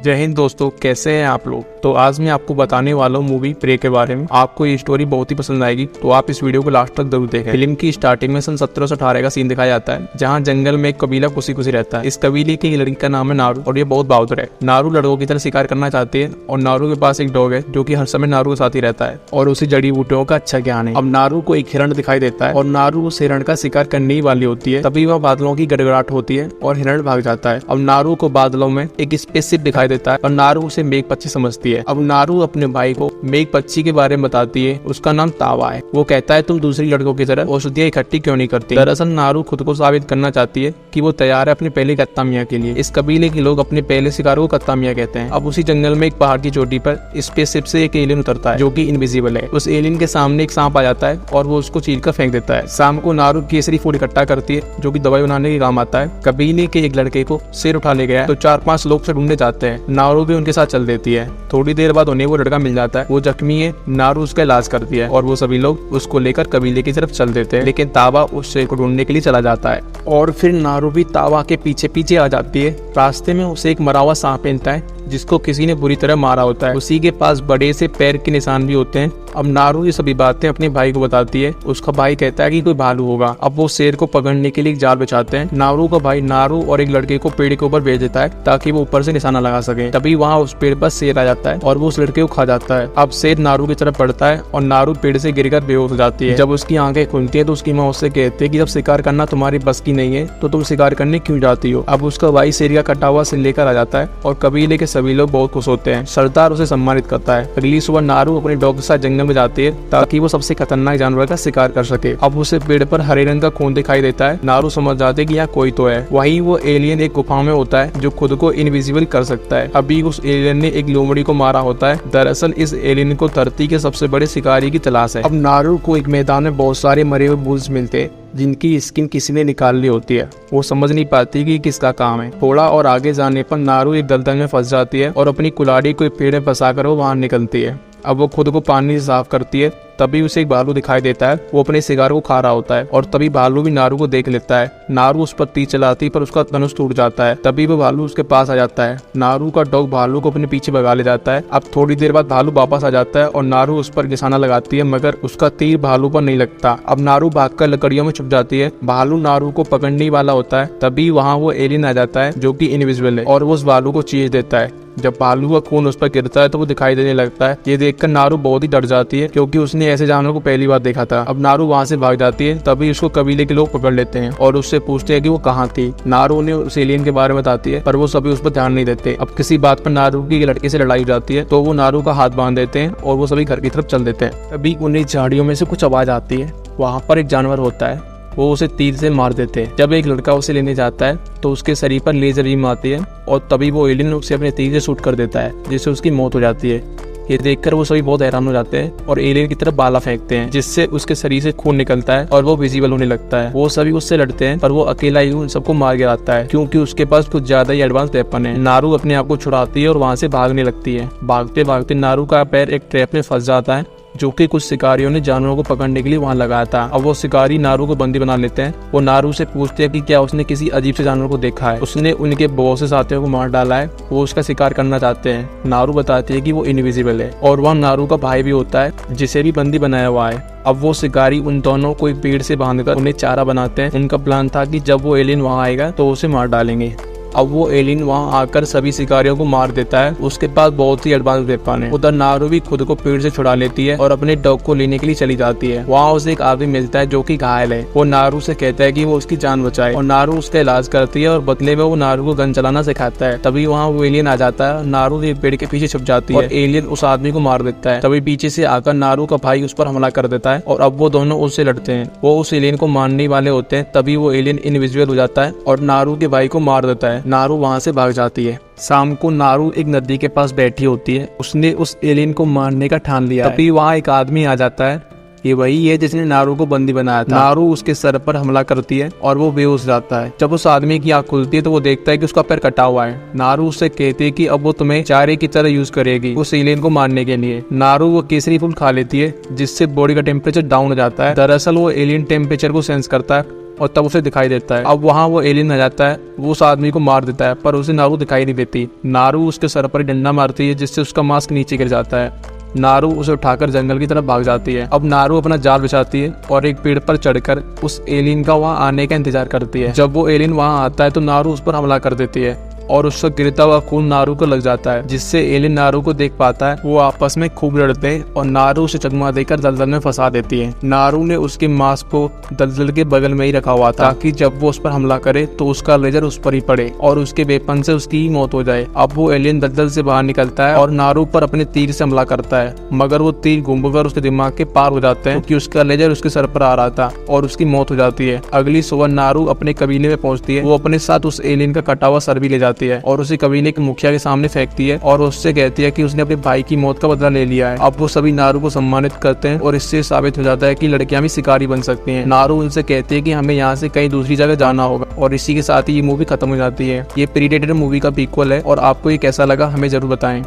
जय हिंद दोस्तों, कैसे हैं आप लोग। तो आज मैं आपको बताने वाला हूँ मूवी प्रे के बारे में। आपको ये स्टोरी बहुत ही पसंद आएगी, तो आप इस वीडियो को लास्ट तक जरूर देखें। फिल्म की स्टार्टिंग में सन 1718 का सीन दिखाया जाता है, जहाँ जंगल में एक कबीला खुशी खुशी रहता है। इस कबीले की लड़की का नाम है नारू और ये बहुत बहादुर है। नारू लड़कों की तरह शिकार करना चाहती है और नारू के पास एक डॉग है जो कि हर समय नारू के साथ ही रहता है और उसे जड़ी बूटियों का अच्छा ज्ञान है। अब नारू को एक हिरण दिखाई देता है और नारू उस हिरण का शिकार करने ही वाली होती है, तभी वह बादलों की गड़गड़ाहट होती है और हिरण भाग जाता है। अब नारू को बादलों में एक स्पेसशिप दिखाई देता है और नारू उसे मेघ पक्षी समझती है। अब नारू अपने भाई को मेघ पक्षी के बारे में बताती है। उसका नाम तावा है। वो कहता है तुम दूसरी लड़कों की तरह औषधियां इकट्ठी क्यों नहीं करती। दरअसल नारू खुद को साबित करना चाहती है कि वो तैयार है अपने पहले कत्ता मियाँ के लिए। इस कबीले के लोग अपने पहले शिकार को कत्ता मियाँ कहते हैं। अब उसी जंगल में एक पहाड़ की चोटी पर स्पेसशिप से एक एलियन उतरता है जो कि इनविजिबल है। उस एलियन के सामने एक सांप आ जाता है और वो उसको चीर कर फेंक देता है। शाम को नारू केसरी फूड इकट्ठा करती है जो कि दवाई बनाने के काम आता है। कबीले के एक लड़के को शेर उठा ले गया तो 4-5 लोग से ढूंढने जाते हैं। नारू भी उनके साथ चल देती है। थोड़ी देर बाद उन्हें वो लड़का मिल जाता है। वो जख्मी है। नारू उसका इलाज करती है और वो सभी लोग उसको लेकर कबीले की तरफ चल देते हैं, लेकिन तावा उस शेर को ढूंढने के लिए चला जाता है और फिर नारू भी तावा के पीछे पीछे आ जाती है। रास्ते में उसे एक मरा हुआ सांप मिलता है जिसको किसी ने बुरी तरह मारा होता है। उसी के पास बड़े से पैर के निशान भी होते हैं। अब नारू ये सभी बातें अपने भाई को बताती है। उसका भाई कहता है कि कोई भालू होगा। अब वो शेर को पकड़ने के लिए एक जाल बिछाते हैं। नारू का भाई नारू और एक लड़के को पेड़ के ऊपर भेज देता है ताकि वो ऊपर से निशाना लगा सके। तभी वहाँ उस पेड़ पर शेर आ जाता है और वो उस लड़के को खा जाता है। अब शेर नारू की तरफ बढ़ता है और नारू पेड़ से गिरकर बेहोश हो जाती है। जब उसकी आंखें खुलती है तो उसकी माँ उससे कहती है कि जब शिकार करना तुम्हारी बस की नहीं है तो तुम शिकार करने क्यों जाती हो। अब उसका भाई शेर का कटा हुआ सिर लेकर आ जाता है और कबीले के सभी लोग बहुत खुश होते हैं। सरदार उसे सम्मानित करता है। अगली सुबह नारू अपने डॉग के साथ जंगल में जाती है ताकि वो सबसे खतरनाक जानवर का शिकार कर सके। अब उसे पेड़ पर हरे रंग का खून दिखाई देता है। नारू समझ जाते है कि यहाँ कोई तो है। वहीं वो एलियन एक गुफा में होता है जो खुद को इनविजिबल कर सकता है। अभी उस एलियन ने एक लोमड़ी को मारा होता है। दरअसल इस एलियन को धरती के सबसे बड़े शिकारी की तलाश है। अब नारू को एक मैदान में बहुत सारे मरे हुए बुल्स मिलते हैं जिनकी स्किन किसी ने निकाल ली होती है। वो समझ नहीं पाती कि किसका काम है। थोड़ा और आगे जाने पर नारू एक दलदल में फंस जाती है और अपनी कुल्हाड़ी को पेड़ में फंसाकर वो बाहर निकलती है। अब वो खुद को पानी से साफ करती है। तभी उसे एक भालू दिखाई देता है। वो अपने शिकार को खा रहा होता है और तभी भालू भी नारू को देख लेता है। नारू उस पर तीर चलाती पर उसका धनुष टूट जाता है। तभी वो भालू उसके पास आ जाता है। नारू का डॉग भालू को अपने पीछे भगा ले जाता है। अब थोड़ी देर बाद भालू वापस आ जाता है और नारू उस पर निशाना लगाती है, मगर उसका तीर भालू पर नहीं लगता। अब नारू भागकर लकड़ियों में छुप जाती है। भालू नारू को पकड़ने वाला होता है। तभी वहाँ वो एलियन आ जाता है जो कि इनविजिबल है और वो उस भालू को चीर देता है। जब भालू का खून उस पर गिरता है तो वो दिखाई देने लगता है। ये देखकर नारू बहुत ही डर जाती है क्योंकि उसने ऐसे जानवर को पहली बार देखा था। अब नारू वहाँ से भाग जाती है। तभी उसको कबीले के लोग पकड़ लेते हैं और उससे पूछते हैं कि वो कहाँ थी। नारू ने उस एलियन के बारे में बताती है पर वो सभी उस पर ध्यान नहीं देते। अब किसी बात पर नारू की लड़के से लड़ाई हो जाती है तो वो नारू का हाथ बांध देते हैं और वो सभी घर की तरफ चल देते हैं। तभी उन्हें झाड़ियों में से कुछ आवाज आती है। वहाँ पर एक जानवर होता है। वो उसे तीर से मार देते हैं। जब एक लड़का उसे लेने जाता है तो उसके शरीर पर लेजर बीम आती है और तभी वो एलियन उसे अपने तीर से शूट कर देता है जिससे उसकी मौत हो जाती है। ये देखकर वो सभी बहुत हैरान हो जाते हैं और एलियन की तरफ भाला फेंकते हैं जिससे उसके शरीर से खून निकलता है और वो विजिबल होने लगता है। वो सभी उससे लड़ते हैं पर वो अकेला ही उन सबको मार गिराता है क्योंकि उसके पास कुछ ज्यादा ही एडवांस वेपन है। नारू अपने आप को छुड़ाती है और वहाँ से भागने लगती है। भागते भागते नारू का पैर एक ट्रैप में फंस जाता है जो कि कुछ शिकारियों ने जानवरों को पकड़ने के लिए वहां लगाया था। अब वो शिकारी नारू को बंदी बना लेते हैं। वो नारू से पूछते हैं कि क्या उसने किसी अजीब से जानवर को देखा है। उसने उनके बहुत से साथियों को मार डाला है। वो उसका शिकार करना चाहते हैं। नारू बताती है कि वो इनविजिबल है और वह नारू का भाई भी होता है जिसे भी बंदी बनाया हुआ है। अब वो शिकारी उन दोनों को एक पेड़ से बांधकर उन्हें चारा बनाते हैं। उनका प्लान था कि जब वो एलियन वहाँ आएगा तो उसे मार डालेंगे। अब वो एलियन वहाँ आकर सभी शिकारियों को मार देता है। उसके पास बहुत ही एडवांस वेपन है। उधर नारू भी खुद को पेड़ से छुड़ा लेती है और अपने डॉग को लेने के लिए चली जाती है। वहाँ उसे एक आदमी मिलता है जो कि घायल है। वो नारू से कहता है कि वो उसकी जान बचाए और नारू उसका इलाज करती है और बदले में वो नारू को गन चलाना सिखाता है। तभी वहाँ वो एलियन आ जाता है। नारू एक पेड़ के पीछे छुप जाती है और एलियन उस आदमी को मार देता है। तभी पीछे से आकर नारू का भाई उस पर हमला कर देता है और अब वो दोनों उससे लड़ते हैं। वो उस एलियन को मारने वाले होते हैं। तभी वो एलियन इनविजिबल हो जाता है और नारू के भाई को मार देता है। नारू वहाँ से भाग जाती है। शाम को नारू एक नदी के पास बैठी होती है। उसने उस एलियन को मारने का ठान लिया। तभी वहाँ एक आदमी आ जाता है। ये वही है जिसने नारू को बंदी बनाया था। नारू उसके सर पर हमला करती है और वो बेहोश जाता है। जब उस आदमी की आंख खुलती है तो वो देखता है कि उसका पैर कटा हुआ है। नारू उससे कहती है कि अब वो तुम्हें चारे की तरह यूज करेगी उस एलियन को मारने के लिए। नारू वो केसरी फूल खा लेती है जिससे बॉडी का टेम्परेचर डाउन हो जाता है। दरअसल वो एलियन टेम्परेचर को सेंस करता है और तब उसे दिखाई देता है। अब वहाँ वो एलियन आ जाता है, वो उस आदमी को मार देता है, पर उसे नारू दिखाई नहीं देती। नारू उसके सर पर डंडा मारती है, जिससे उसका मास्क नीचे गिर जाता है। नारू उसे उठाकर जंगल की तरफ भाग जाती है। अब नारू अपना जाल बिछाती है और एक पेड़ पर चढ़कर उस एलियन का वहाँ आने का इंतजार करती है। जब वो एलियन वहाँ आता है तो नारू उस पर हमला कर देती है और उसका गिरता हुआ खून नारू को लग जाता है, जिससे एलियन नारू को देख पाता है। वो आपस में खूब लड़ते हैं और नारू उसे चकमा देकर दलदल में फंसा देती है। नारू ने उसके मास्क को दलदल के बगल में ही रखा हुआ था, ताकि जब वो उस पर हमला करे तो उसका लेजर उस पर ही पड़े और उसके वेपन से उसकी ही मौत हो जाए। अब वो एलियन दलदल से बाहर निकलता है और नारू पर अपने तीर से हमला करता है, मगर वो तीर घूमकर उसके दिमाग के पार हो जाते हैं, क्योंकि उसका लेजर उसके सर पर आ रहा था और उसकी मौत हो जाती है। अगली सुबह नारू अपने कबीले में पहुंचती है। वो अपने साथ उस एलियन का कटा हुआ सर भी ले जाती है और उसे कबीले के मुखिया के सामने फेंकती है और उससे कहती है कि उसने अपने भाई की मौत का बदला ले लिया है। अब वो सभी नारू को सम्मानित करते हैं और इससे साबित हो जाता है कि लड़कियां भी शिकारी बन सकती हैं। नारू उनसे कहती है कि हमें यहाँ से कहीं दूसरी जगह जाना होगा और इसी के साथ ही ये मूवी खत्म हो जाती है। ये प्रीडेटर मूवी का प्रीक्वल है और आपको ये कैसा लगा हमें जरूर बताएं।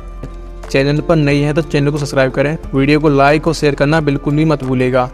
चैनल पर नई है तो चैनल को सब्सक्राइब करें, वीडियो को लाइक और शेयर करना बिल्कुल भी मत भूलेगा।